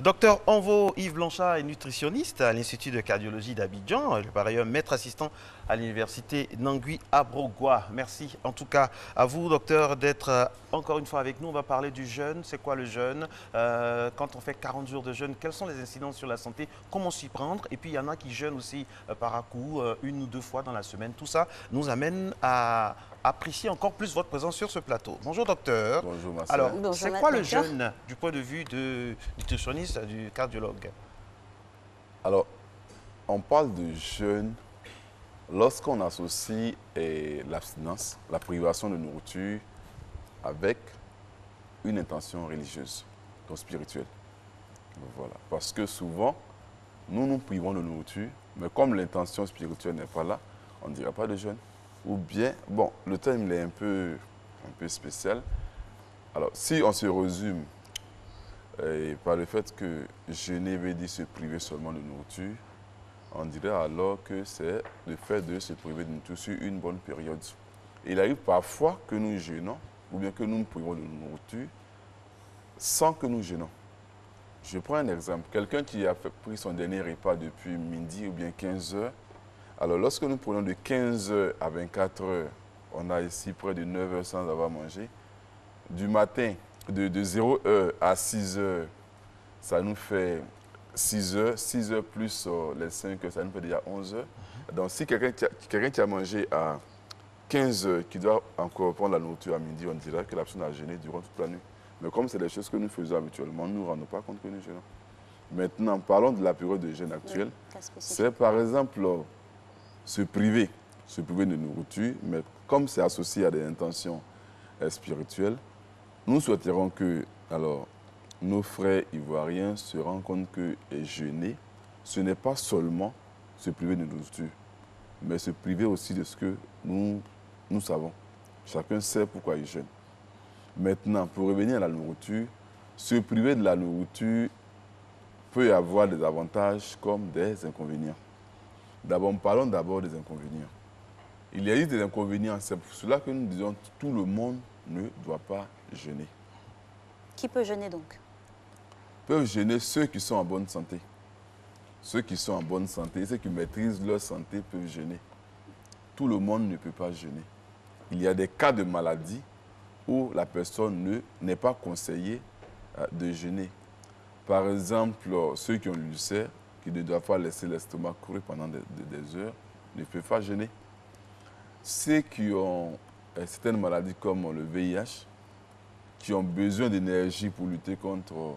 Docteur Envo Yves Blanchard est nutritionniste à l'Institut de cardiologie d'Abidjan, par ailleurs maître assistant à l'université Nangui Abrogwa. Merci en tout cas à vous, docteur, d'être encore une fois avec nous. On va parler du jeûne. C'est quoi le jeûne? Quand on fait 40 jours de jeûne, quelles sont les incidences sur la santé? Comment s'y prendre? Et puis il y en a qui jeûnent aussi par à-coup, une ou deux fois dans la semaine. Tout ça nous amène à apprécier encore plus votre présence sur ce plateau. Bonjour docteur. Bonjour Marcel. Alors, c'est quoi le docteur jeûne du point de vue du nutritionniste, du cardiologue? Alors, on parle de jeûne lorsqu'on associe l'abstinence, la privation de nourriture avec une intention religieuse, donc spirituelle. Voilà. Parce que souvent, nous privons de nourriture, mais comme l'intention spirituelle n'est pas là, on ne dira pas de jeûne. Ou bien, bon, le terme il est un peu spécial. Alors, si on se résume par le fait que jeûner veut dire se priver seulement de nourriture, on dirait alors que c'est le fait de se priver de nourriture sur une bonne période. Il arrive parfois que nous jeûnons, ou bien que nous nous privons de nourriture, sans que nous jeûnons. Je prends un exemple. Quelqu'un qui a pris son dernier repas depuis midi ou bien 15 heures, alors lorsque nous prenons de 15 heures à 24 heures, on a ici près de 9 heures sans avoir mangé. Du matin, de 0 heure à 6 heures, ça nous fait 6 heures. 6 heures plus les 5 heures, ça nous fait déjà 11 heures. Donc si quelqu'un qui a mangé à 15 heures, qui doit encore prendre la nourriture à midi, on dirait que la personne a jeûné durant toute la nuit. Mais comme c'est des choses que nous faisons habituellement, nous ne nous rendons pas compte que nous jeûnons. Maintenant, parlons de la période de jeûne actuelle. C'est par exemple se priver de nourriture, mais comme c'est associé à des intentions spirituelles, nous souhaiterons que nos frères ivoiriens se rendent compte que jeûner, ce n'est pas seulement se priver de nourriture, mais se priver aussi de ce que nous savons. Chacun sait pourquoi il jeûne. Maintenant, pour revenir à la nourriture, se priver de la nourriture peut avoir des avantages comme des inconvénients. D'abord, parlons d'abord des inconvénients. Il y a des inconvénients, c'est pour cela que nous disons que tout le monde ne doit pas jeûner. Qui peut jeûner donc? Peuvent jeûner ceux qui sont en bonne santé. Ceux qui sont en bonne santé, ceux qui maîtrisent leur santé peuvent jeûner. Tout le monde ne peut pas jeûner. Il y a des cas de maladie où la personne n'est pas conseillée de jeûner. Par exemple, ceux qui ont l'ulcère, qui ne doivent pas laisser l'estomac courir pendant des heures, ne peuvent pas jeûner. Ceux qui ont certaines maladies comme le VIH, qui ont besoin d'énergie pour lutter contre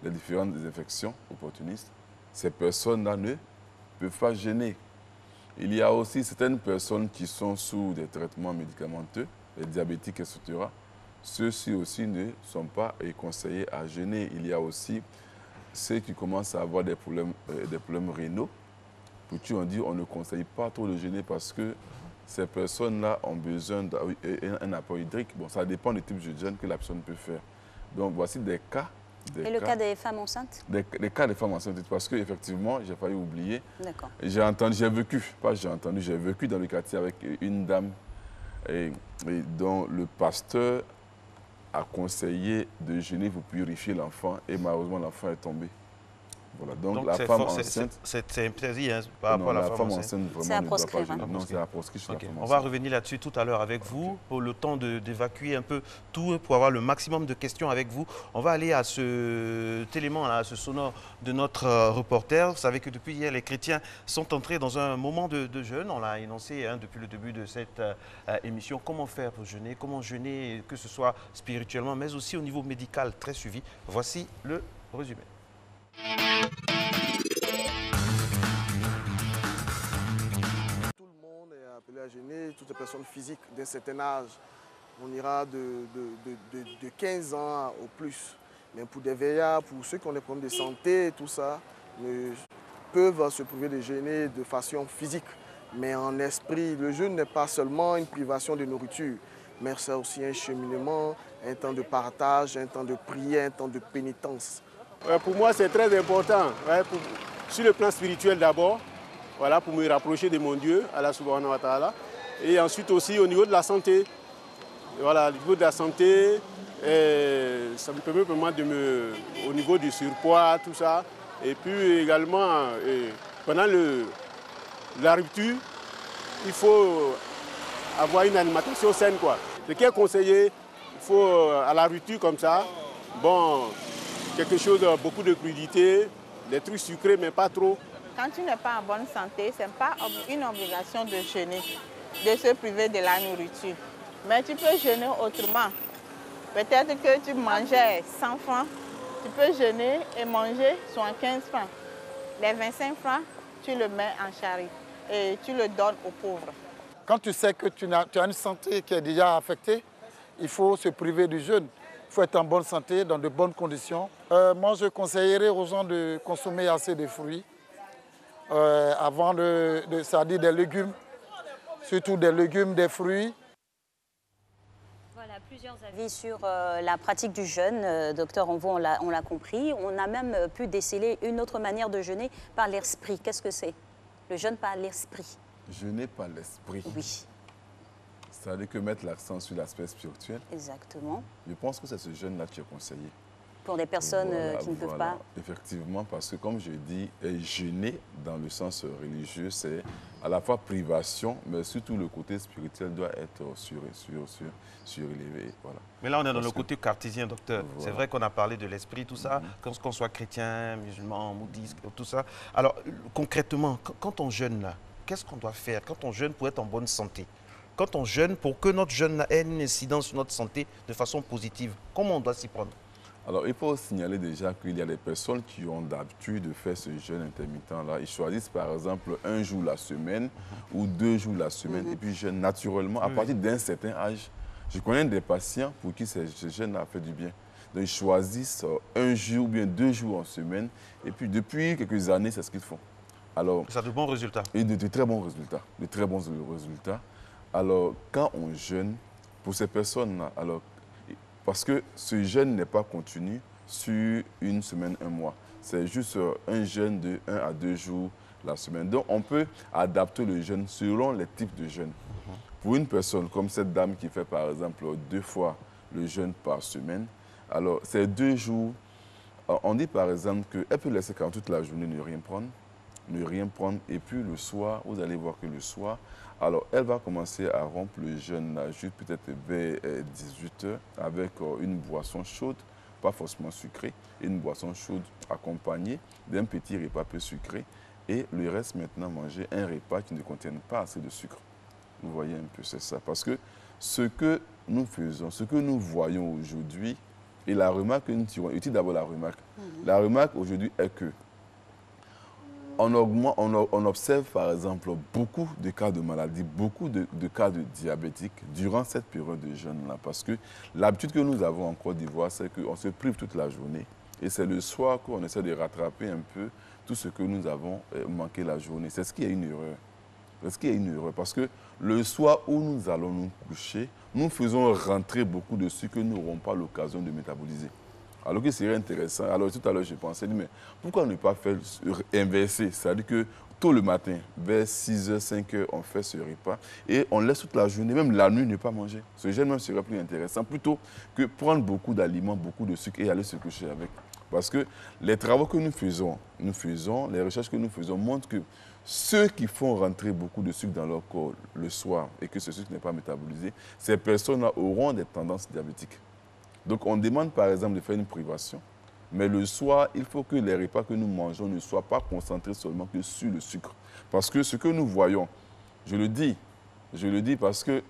les différentes infections opportunistes, ces personnes-là ne peuvent pas jeûner. Il y a aussi certaines personnes qui sont sous des traitements médicamenteux, les diabétiques, etc. Ceux-ci aussi ne sont pas conseillés à jeûner. Il y a aussi ceux qui commencent à avoir des problèmes rénaux. Pour qui on dit on ne conseille pas trop de jeûner parce que ces personnes-là ont besoin d'un apport hydrique. Bon, ça dépend du type de jeûne que la personne peut faire. Donc, voici des cas. Le cas des femmes enceintes? Des cas des femmes enceintes, parce qu'effectivement, j'ai failli oublier. D'accord. J'ai vécu dans le quartier avec une dame dont le pasteur a conseillé de jeûner pour purifier l'enfant et malheureusement l'enfant est tombé. Voilà, donc la femme enceinte... C'est interdit par rapport à la femme enceinte. C'est à proscrire. Non, c'est à proscrire chez la femme On enceinte. va revenir là-dessus tout à l'heure avec vous, pour le temps d'évacuer un peu tout, pour avoir le maximum de questions avec vous. On va aller à cet élément, à ce sonore de notre reporter. Vous savez que depuis hier, les chrétiens sont entrés dans un moment de jeûne. On l'a énoncé depuis le début de cette émission. Comment faire pour jeûner? Comment jeûner, que ce soit spirituellement, mais aussi au niveau médical, très suivi. Voici le résumé. Tout le monde est appelé à jeûner, toutes les personnes physiques d'un certain âge. On ira de 15 ans au plus. Mais pour des veillards, pour ceux qui ont des problèmes de santé, tout ça, peuvent se priver de jeûner de façon physique. Mais en esprit, le jeûne n'est pas seulement une privation de nourriture, mais c'est aussi un cheminement, un temps de partage, un temps de prière, un temps de pénitence. Pour moi, c'est très important, sur le plan spirituel d'abord, voilà, pour me rapprocher de mon Dieu, Allah subhanahu wa ta'ala, et ensuite aussi au niveau de la santé. voilà, au niveau de la santé, ça me permet vraiment au niveau du surpoids, tout ça. Et puis également, pendant la rupture, il faut avoir une alimentation saine, quoi. Ce qui est conseillé, il faut à la rupture comme ça, bon, quelque chose, beaucoup de crudité, des trucs sucrés, mais pas trop. Quand tu n'es pas en bonne santé, ce n'est pas une obligation de jeûner, de se priver de la nourriture. Mais tu peux jeûner autrement. Peut-être que tu mangeais 100 francs, tu peux jeûner et manger 75 francs. Les 25 francs, tu le mets en charité et tu le donnes aux pauvres. Quand tu sais que tu as une santé qui est déjà affectée, il faut se priver du jeûne. Il faut être en bonne santé, dans de bonnes conditions. Moi, je conseillerais aux gens de consommer assez de fruits, c'est-à-dire des légumes, surtout des légumes, des fruits. Voilà, plusieurs avis sur la pratique du jeûne. Docteur Envo, on l'a compris. On a même pu déceler une autre manière de jeûner par l'esprit. Qu'est-ce que c'est? Le jeûne par l'esprit. Jeûner par l'esprit. Oui. C'est-à-dire que mettre l'accent sur l'aspect spirituel. Exactement. Je pense que c'est ce jeûne-là qui est conseillé. Pour des personnes qui ne peuvent pas. Effectivement, parce que comme je dis, jeûner dans le sens religieux, c'est à la fois privation, mais surtout le côté spirituel doit être surélevé. Voilà. Mais là, on est dans le côté cartésien, docteur. Voilà. C'est vrai qu'on a parlé de l'esprit, tout ça, qu'on soit chrétien, musulman, bouddhiste, tout ça. Alors, concrètement, quand on jeûne, là, qu'est-ce qu'on doit faire quand on jeûne pour être en bonne santé? Quand on jeûne, pour que notre jeûne ait une incidence sur notre santé de façon positive, comment on doit s'y prendre? Alors, il faut signaler déjà qu'il y a des personnes qui ont l'habitude de faire ce jeûne intermittent-là. Ils choisissent par exemple un jour la semaine ou 2 jours la semaine et puis jeûnent naturellement à partir d'un certain âge. Je connais des patients pour qui ce jeûne a fait du bien. Donc, ils choisissent un jour ou bien 2 jours en semaine et puis depuis quelques années, c'est ce qu'ils font. Alors, ça a de bons résultats. Et de très bons résultats. De très bons résultats. Alors, quand on jeûne, pour ces personnes-là, alors, parce que ce jeûne n'est pas continu sur une semaine, un mois. C'est juste un jeûne de 1 à 2 jours la semaine. Donc, on peut adapter le jeûne selon les types de jeûne. Pour une personne comme cette dame qui fait, par exemple, 2 fois le jeûne par semaine, alors, ces 2 jours, on dit, par exemple, qu'elle peut laisser quand toute la journée ne rien prendre. Et puis, le soir, vous allez voir que le soir, alors, elle va commencer à rompre le jeûne juste peut-être vers 18 h avec une boisson chaude, pas forcément sucrée, une boisson chaude accompagnée d'un petit repas peu sucré. Et le reste, maintenant, manger un repas qui ne contienne pas assez de sucre. Vous voyez un peu, c'est ça. Parce que ce que nous faisons, ce que nous voyons aujourd'hui, et la remarque que nous tirons, écoutez d'abord la remarque. La remarque aujourd'hui est que on observe par exemple beaucoup de cas de maladie, beaucoup de cas de diabétiques durant cette période de jeûne-là. Parce que l'habitude que nous avons en Côte d'Ivoire, c'est qu'on se prive toute la journée. Et c'est le soir qu'on essaie de rattraper un peu tout ce que nous avons manqué la journée. C'est ce qui est une erreur. C'est ce qui est une erreur. Parce que le soir où nous allons nous coucher, nous faisons rentrer beaucoup de sucre que nous n'aurons pas l'occasion de métaboliser. Alors que serait intéressant. Alors tout à l'heure, je pensais, mais pourquoi ne pas faire inverser? C'est-à-dire que tôt le matin, vers 6 h, 5 h, on fait ce repas et on laisse toute la journée, même la nuit, ne pas manger. Ce jeûne même serait plus intéressant plutôt que prendre beaucoup d'aliments, beaucoup de sucre et aller se coucher avec. Parce que les travaux que nous faisons, les recherches que nous faisons montrent que ceux qui font rentrer beaucoup de sucre dans leur corps le soir et que ce sucre n'est pas métabolisé, ces personnes-là auront des tendances diabétiques. Donc, on demande par exemple de faire une privation. Mais le soir, il faut que les repas que nous mangeons ne soient pas concentrés seulement que sur le sucre. Parce que ce que nous voyons, je le dis parce que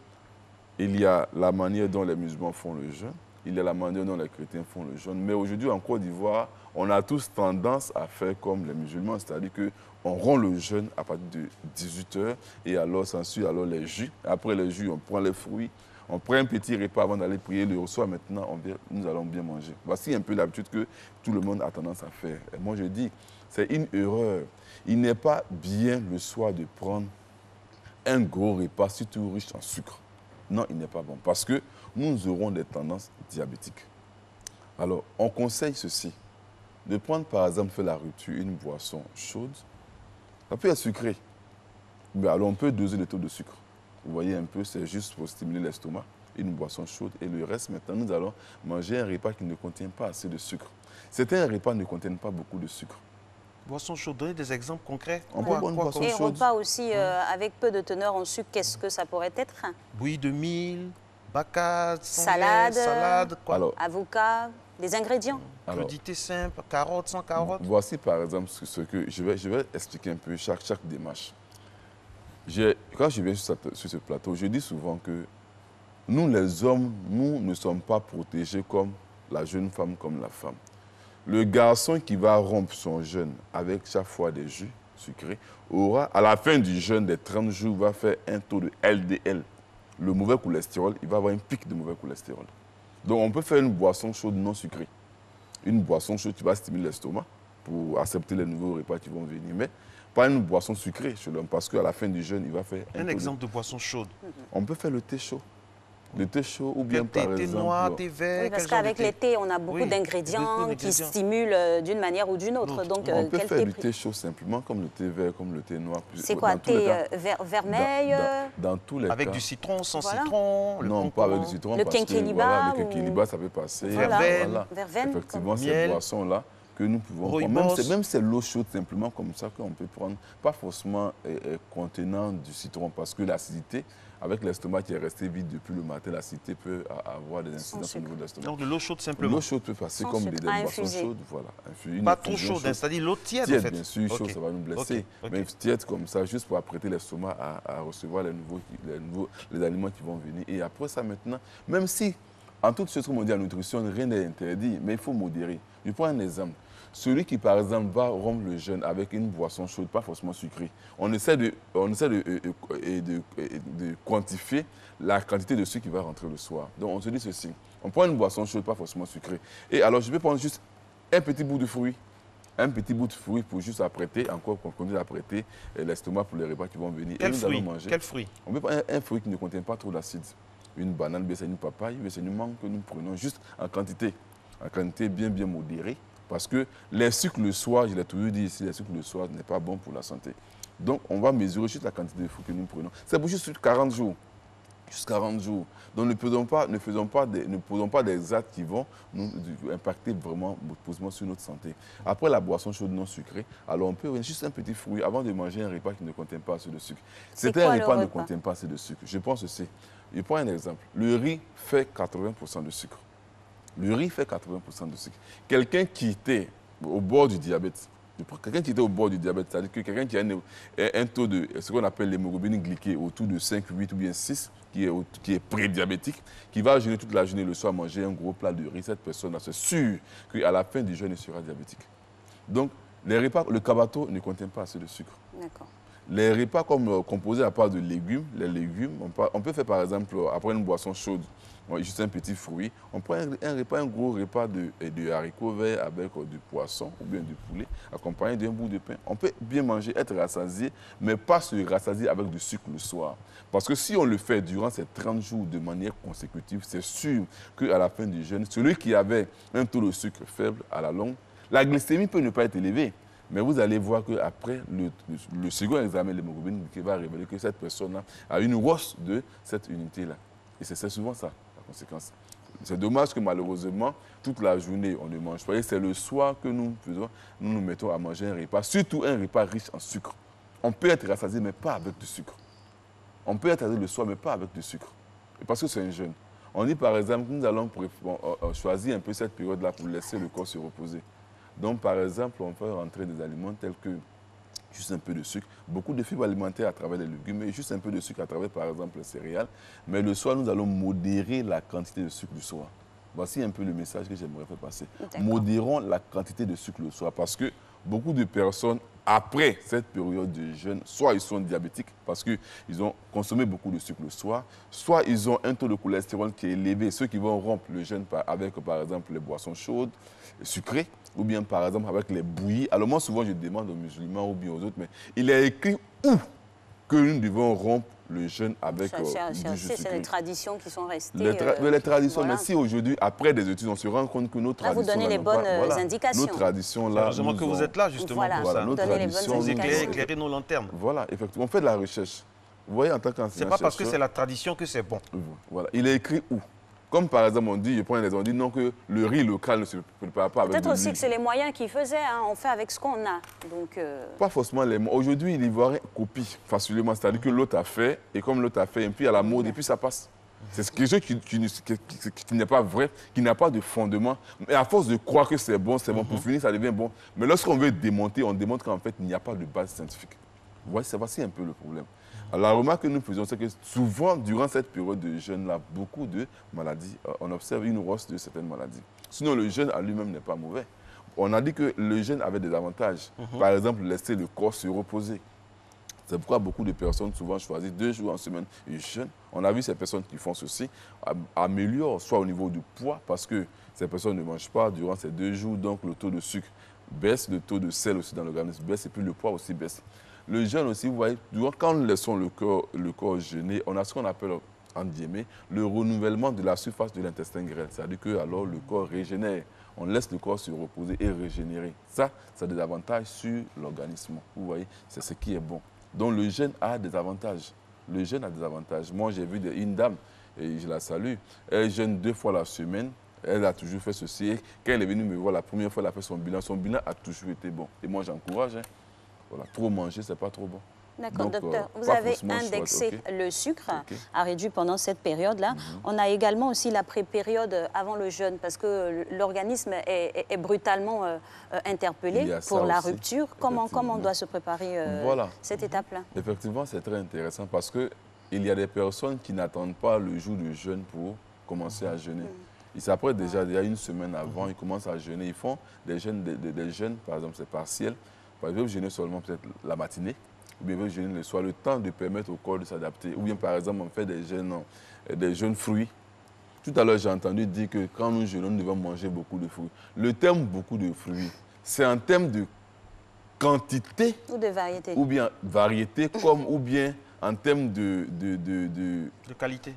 il y a la manière dont les musulmans font le jeûne, il y a la manière dont les chrétiens font le jeûne. Mais aujourd'hui, en Côte d'Ivoire, on a tous tendance à faire comme les musulmans, c'est-à-dire qu'on rompt le jeûne à partir de 18 h et alors s'ensuit alors les jus. Après les jus, on prend les fruits. On prend un petit repas avant d'aller prier le soir. Maintenant, nous allons bien manger. Voici un peu l'habitude que tout le monde a tendance à faire. Et moi, je dis, c'est une erreur. Il n'est pas bien le soir de prendre un gros repas, surtout riche en sucre. Non, il n'est pas bon. Parce que nous aurons des tendances diabétiques. Alors, on conseille ceci. De prendre, par exemple, faire la rupture, une boisson chaude. Ça peut être sucré. Mais alors, on peut doser le taux de sucre. Vous voyez un peu, c'est juste pour stimuler l'estomac. une boisson chaude et le reste, maintenant, nous allons manger un repas qui ne contient pas assez de sucre. Certains repas ne contiennent pas beaucoup de sucre. Boisson chaude, donnez des exemples concrets. On peut boire une boisson Et chaude. repas aussi avec peu de teneur en sucre, qu'est-ce que ça pourrait être? Bouillie de mille, bacade, Salade, quoi. Alors, Avocat, des ingrédients. Crudité simple, carottes, sans carottes. voici par exemple ce que je vais expliquer un peu chaque démarche. Quand je viens sur ce plateau, je dis souvent que nous, les hommes, nous ne sommes pas protégés comme la jeune femme, comme la femme. Le garçon qui va rompre son jeûne avec chaque fois des jus sucrés aura, à la fin du jeûne des 30 jours, va faire un taux de LDL. Le mauvais cholestérol, il va avoir un pic de mauvais cholestérol. Donc on peut faire une boisson chaude non sucrée. Une boisson chaude qui va stimuler l'estomac pour accepter les nouveaux repas qui vont venir. Mais pas une boisson sucrée chez l'homme parce qu'à la fin du jeûne, il va faire Un exemple de boisson chaude. On peut faire le thé chaud. Le thé chaud ou bien Quel par thé, exemple... thé noir, thé vert. Oui, parce quel genre de qu'avec thé? les thés, on a beaucoup Oui, d'ingrédients beaucoup qui d'ingrédients. stimulent d'une manière ou d'une autre. Donc, On peut quel faire thé du thé chaud simplement, comme le thé vert, comme le thé noir. C'est quoi, Dans tous les thé cas, vermeil dans tous les Avec cas. du citron, sans Voilà. citron, le Non, pas avec du citron. Le parce que, quinquilibre voilà, le ou- quinquilibre, ça peut passer. Verveine. Verveine, Effectivement, comme- cette Miel. boisson-là que nous pouvons Rooibos. prendre. Même c'est l'eau chaude simplement comme ça qu'on peut prendre. Pas forcément contenant du citron parce que l'acidité, avec l'estomac qui est resté vide depuis le matin, l'acidité peut avoir des incidences au niveau de l'estomac. Donc de l'eau chaude simplement. L'eau chaude peut passer Sans comme sucre. des À boissons infuser. chaudes. Voilà. Une Pas trop infusion chaude, hein, c'est-à-dire l'eau tiède, en Tiède, fait. bien sûr, chaud, Ok. ça va nous blesser. Ok. Mais tiède comme ça, juste pour apprêter l'estomac à recevoir les aliments qui vont venir. Et après ça, maintenant, même si, en toute chose, comme on dit en nutrition, rien n'est interdit, mais il faut modérer. Je prends un exemple. Celui qui, par exemple, va rompre le jeûne avec une boisson chaude, pas forcément sucrée, on essaie de quantifier la quantité de sucre qui va rentrer le soir. Donc, on se dit ceci. On prend une boisson chaude, pas forcément sucrée. Et alors, je vais prendre juste un petit bout de fruit. Un petit bout de fruit pour juste apprêter, encore pour continuer d'apprêter l'estomac pour les repas qui vont venir. Quel et nous fruit? allons manger. Quel fruit? On peut prendre un fruit qui ne contient pas trop d'acide. Une banane, bien c'est une papaye, bien c'est une mangue que nous prenons juste en quantité bien modérée. Parce que les sucres le soir, je l'ai toujours dit ici, les sucres le soir n'est pas bon pour la santé. Donc, on va mesurer juste la quantité de fruits que nous prenons. C'est pour juste 40 jours. Juste 40 jours. Donc, ne posons pas des actes qui vont nous impacter vraiment positivement sur notre santé. Après la boisson chaude non sucrée, alors on peut juste un petit fruit avant de manger un repas qui ne contient pas assez de sucre. Certains repas ne contiennent pas assez de sucre. Je pense aussi. Je prends un exemple. Le riz fait 80% de sucre. Le riz fait 80% de sucre. Quelqu'un qui était au bord du diabète, c'est-à-dire que quelqu'un qui a un taux de ce qu'on appelle l'hémoglobine glyquée autour de 5, 8 ou bien 6, qui est prédiabétique, qui va jeûner toute la journée, le soir manger un gros plat de riz, cette personne-là, c'est sûr qu'à la fin du jeûne, il sera diabétique. Donc, les repas, le kabato ne contient pas assez de sucre. D'accord. Les repas comme composés à part de légumes, les légumes, on peut faire par exemple, après une boisson chaude, juste un petit fruit, on prend un gros repas de haricots verts avec du poisson ou bien du poulet, accompagné d'un bout de pain. On peut bien manger, être rassasié, mais pas se rassasier avec du sucre le soir. Parce que si on le fait durant ces 30 jours de manière consécutive, c'est sûr qu'à la fin du jeûne, celui qui avait un taux de sucre faible à la longue, la glycémie peut ne pas être élevée. Mais vous allez voir qu'après le second examen de l'hémoglobine qui va révéler que cette personne a une hausse de cette unité-là. Et c'est souvent ça, la conséquence. C'est dommage que malheureusement, toute la journée, on ne mange pas. Et c'est le soir que nous nous mettons à manger un repas, surtout un repas riche en sucre. On peut être rassasié, mais pas avec du sucre. On peut être rassasié le soir, mais pas avec du sucre. Et parce que c'est un jeûne. On dit par exemple que nous allons choisir un peu cette période-là pour laisser le corps se reposer. Donc, par exemple, on peut rentrer des aliments tels que juste un peu de sucre, beaucoup de fibres alimentaires à travers les légumes et juste un peu de sucre à travers, par exemple, les céréales. Mais le soir, nous allons modérer la quantité de sucre du soir. Voici un peu le message que j'aimerais faire passer. Modérons la quantité de sucre le soir parce que beaucoup de personnes, après cette période de jeûne, soit ils sont diabétiques parce qu'ils ont consommé beaucoup de sucre le soir, soit ils ont un taux de cholestérol qui est élevé. Ceux qui vont rompre le jeûne avec, par exemple, les boissons chaudes, sucrées, ou bien, par exemple, avec les bouillies. Alors moi, souvent, je demande aux musulmans ou bien aux autres, mais il est écrit où que nous devons rompre le jeûne avec du jus sucré. C'est les traditions qui sont restées. Les traditions, voilà. mais si aujourd'hui, après des études, on se rend compte que nos traditions... Là, vous donnez les bonnes indications. Nos traditions, là... Heureusement que vous êtes là, justement, pour ça. Nos traditions... Éclairer nos lanternes. Voilà, effectivement. On fait de la recherche. Vous voyez, en tant qu'enseignant C'est pas parce que c'est la tradition que c'est bon. Voilà. Il est écrit où? Comme par exemple, on dit, je prends les on dit non, que le riz local ne se prépare pas avec peut-être de aussi l'huile. que c'est les moyens qu'ils faisaient, hein. On fait avec ce qu'on a. Donc, Pas forcément les mots. Aujourd'hui, l'Ivoirien copie facilement. C'est-à-dire que l'autre a fait, et comme l'autre a fait, et puis il y a la mode, et puis ça passe. C'est quelque chose qui n'est pas vrai, qui n'a pas de fondement. Mais à force de croire que c'est bon, pour finir, ça devient bon. Mais lorsqu'on veut démonter, on démontre qu'en fait, il n'y a pas de base scientifique. Voici un peu le problème. Alors, la remarque que nous faisons, c'est que souvent, durant cette période de jeûne-là, beaucoup de maladies, on observe une hausse de certaines maladies. Sinon, le jeûne à lui-même n'est pas mauvais. On a dit que le jeûne avait des avantages. Par exemple, laisser le corps se reposer. C'est pourquoi beaucoup de personnes souvent choisissent 2 jours en semaine et jeûnent. On a vu ces personnes qui font ceci améliorent soit au niveau du poids, parce que ces personnes ne mangent pas durant ces 2 jours, donc le taux de sucre baisse, le taux de sel aussi dans l'organisme baisse, et puis le poids aussi baisse. Le jeûne aussi, vous voyez, quand nous laissons le corps jeûner, on a ce qu'on appelle, en guillemets, le renouvellement de la surface de l'intestin grêle. C'est-à-dire que alors le corps régénère. On laisse le corps se reposer et régénérer. Ça a des avantages sur l'organisme. Vous voyez, c'est ce qui est bon. Donc le jeûne a des avantages. Le jeûne a des avantages. Moi, j'ai vu une dame, et je la salue, elle jeûne 2 fois la semaine. Elle a toujours fait ceci. Et quand elle est venue me voir la première fois, elle a fait son bilan. Son bilan a toujours été bon. Et moi, j'encourage. Voilà, trop manger, c'est pas trop bon. D'accord, docteur. Vous avez indexé le sucre, a réduit pendant cette période-là. On a également aussi la pré-période avant le jeûne, parce que l'organisme est brutalement interpellé pour la rupture. Comment on doit se préparer cette étape-là? Effectivement, c'est très intéressant parce qu'il y a des personnes qui n'attendent pas le jour du jeûne pour commencer à jeûner. Ils s'apprêtent déjà, il y a une semaine avant, ils commencent à jeûner. Ils font des jeûnes, par exemple, c'est partiel. Par exemple, jeûner seulement peut-être la matinée, ou bien jeûner le soir, le temps de permettre au corps de s'adapter. Ou bien, par exemple, on fait des jeûnes fruits. Tout à l'heure, j'ai entendu dire que quand nous jeûnons, nous devons manger beaucoup de fruits. Le terme « beaucoup de fruits », c'est un terme de quantité ou de variété, ou bien variété, ou bien en termes de qualité.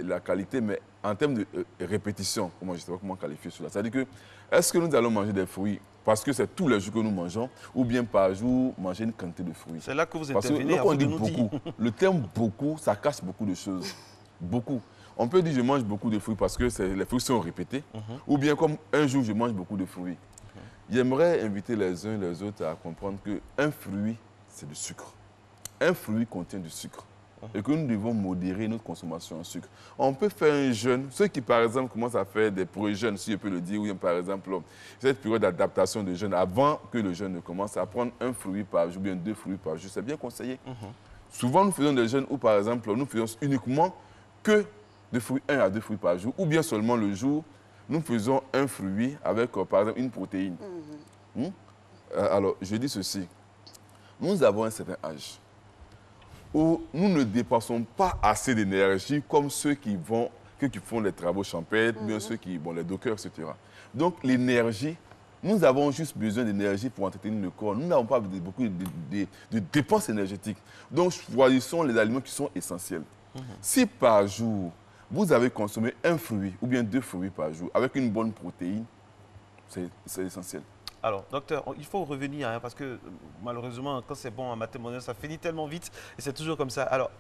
La qualité, mais en termes de répétition, je ne sais pas comment qualifier cela. C'est-à-dire que, est-ce que nous allons manger des fruits parce que c'est tous les jours que nous mangeons, ou bien par jour manger une quantité de fruits? C'est là que vous intervenez. Parce que lorsqu'on dit beaucoup, le terme « beaucoup », ça cache beaucoup de choses. Beaucoup. On peut dire je mange beaucoup de fruits parce que les fruits sont répétés, ou bien comme un jour je mange beaucoup de fruits. J'aimerais inviter les uns et les autres à comprendre qu'un fruit, c'est du sucre. Un fruit contient du sucre. Et que nous devons modérer notre consommation en sucre. On peut faire un jeûne. Ceux qui, par exemple, commencent à faire des pré-jeûnes, si je peux le dire, ou bien, par exemple, cette période d'adaptation de jeûne, avant que le jeûne ne commence, à prendre un fruit par jour, ou bien 2 fruits par jour, c'est bien conseillé. Souvent, nous faisons des jeûnes où, par exemple, nous faisons uniquement que 1 à 2 fruits par jour, ou bien seulement le jour, nous faisons un fruit avec, par exemple, une protéine. Alors, je dis ceci. Nous avons un certain âge où nous ne dépensons pas assez d'énergie comme ceux qui font les travaux champêtres, bien ceux qui, les dockers, etc. Donc l'énergie, nous avons juste besoin d'énergie pour entretenir le corps. Nous n'avons pas beaucoup de dépenses énergétiques. Donc choisissons les aliments qui sont essentiels. Si par jour, vous avez consommé un fruit ou bien 2 fruits par jour avec une bonne protéine, c'est essentiel. Alors, docteur, il faut revenir, parce que malheureusement, quand c'est bon en matériel, ça finit tellement vite et c'est toujours comme ça. Alors,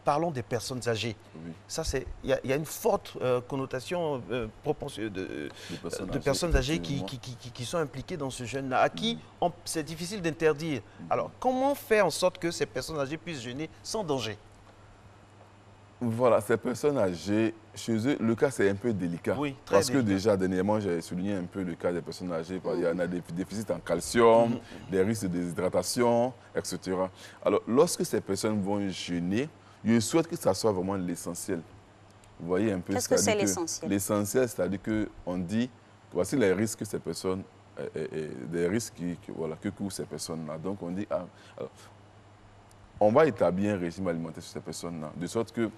parlons des personnes âgées. Oui. Ça, il y a une forte connotation de personnes âgées qui sont impliquées dans ce jeûne-là, à qui c'est difficile d'interdire. Alors, comment faire en sorte que ces personnes âgées puissent jeûner sans danger? Voilà, ces personnes âgées, chez eux, le cas c'est un peu délicat. Oui, très parce que déjà, dernièrement, j'ai souligné un peu le cas des personnes âgées. Il y en a des déficits en calcium, des risques de déshydratation, etc. Alors, lorsque ces personnes vont jeûner, je souhaite que ça soit vraiment l'essentiel. Vous voyez un peu. Qu'est-ce que c'est l'essentiel? L'essentiel, c'est-à-dire qu'on dit, voici les risques que ces personnes, des risques que courent ces personnes-là. Donc, on dit, alors, on va établir un régime alimentaire sur ces personnes-là, de sorte que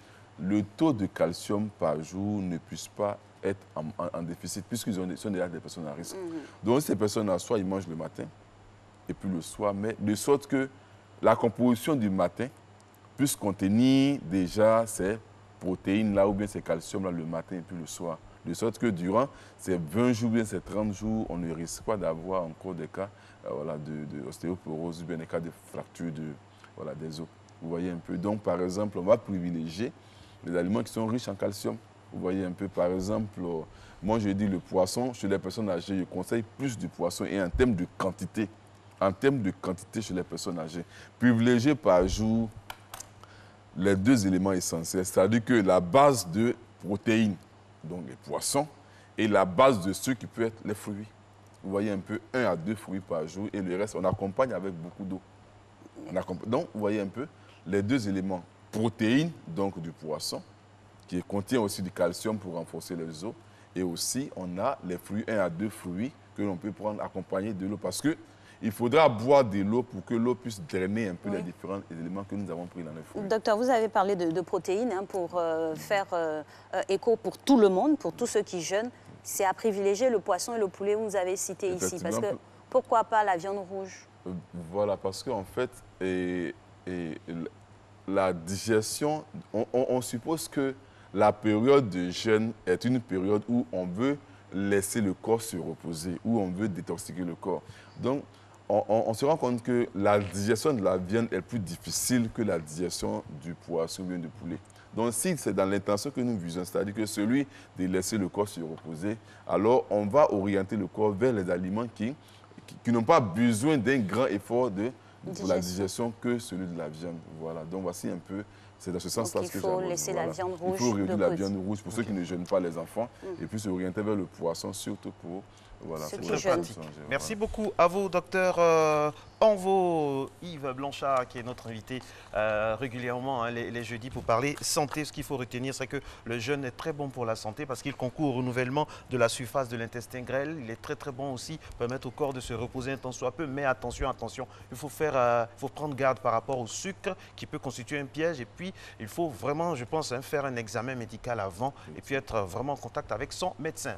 le taux de calcium par jour ne puisse pas être en déficit, puisqu'ils sont déjà des personnes à risque. Donc, ces personnes-là, soit ils mangent le matin, et puis le soir, mais de sorte que la composition du matin puisse contenir déjà ces protéines-là, ou bien ces calciums-là le matin et puis le soir. De sorte que durant ces 20 jours, bien ces 30 jours, on ne risque pas d'avoir encore des cas d'ostéoporose, ou bien des cas de fracture des os. Vous voyez un peu. Donc, par exemple, on va privilégier les aliments qui sont riches en calcium. Vous voyez un peu, par exemple, moi je dis le poisson, chez les personnes âgées, je conseille plus du poisson et en termes de quantité. En termes de quantité chez les personnes âgées. Privilégier par jour les 2 éléments essentiels, c'est-à-dire que la base de protéines, donc les poissons, et la base de ce qui peut être les fruits. Vous voyez un peu, 1 à 2 fruits par jour et le reste, on accompagne avec beaucoup d'eau. Donc, vous voyez un peu, les 2 éléments, protéines, donc du poisson, qui contient aussi du calcium pour renforcer les os, et aussi, on a les fruits, 1 à 2 fruits que l'on peut prendre accompagnés de l'eau, parce que il faudra boire de l'eau pour que l'eau puisse drainer un peu les différents éléments que nous avons pris dans les fruits. Docteur, vous avez parlé de protéines pour faire écho pour tout le monde, pour tous ceux qui jeûnent. C'est à privilégier le poisson et le poulet que vous avez cité ici. Parce que pourquoi pas la viande rouge? Voilà, parce qu'en fait, la digestion, on suppose que la période de jeûne est une période où on veut laisser le corps se reposer, où on veut détoxiquer le corps. Donc, on se rend compte que la digestion de la viande est plus difficile que la digestion du poisson ou bien du poulet. Donc, si c'est dans l'intention que nous visons, c'est-à-dire que celui de laisser le corps se reposer, alors on va orienter le corps vers les aliments qui n'ont pas besoin d'un grand effort pour la digestion que celui de la viande. Voilà, donc voici un peu, c'est dans ce sens-là que il faut laisser la viande rouge. Il faut réduire la viande rouge pour ceux qui ne jeûnent pas, les enfants, et puis se orienter vers le poisson, surtout pour... Voilà, ceux qui jeûnent. Merci beaucoup à vous, docteur Yves Blanchard, qui est notre invité régulièrement les jeudis pour parler santé. Ce qu'il faut retenir, c'est que le jeûne est très bon pour la santé parce qu'il concourt au renouvellement de la surface de l'intestin grêle. Il est très très bon aussi, permettre au corps de se reposer un temps soit peu. Mais attention, il faut prendre garde par rapport au sucre qui peut constituer un piège. Et puis, il faut vraiment, je pense, faire un examen médical avant et puis être vraiment en contact avec son médecin.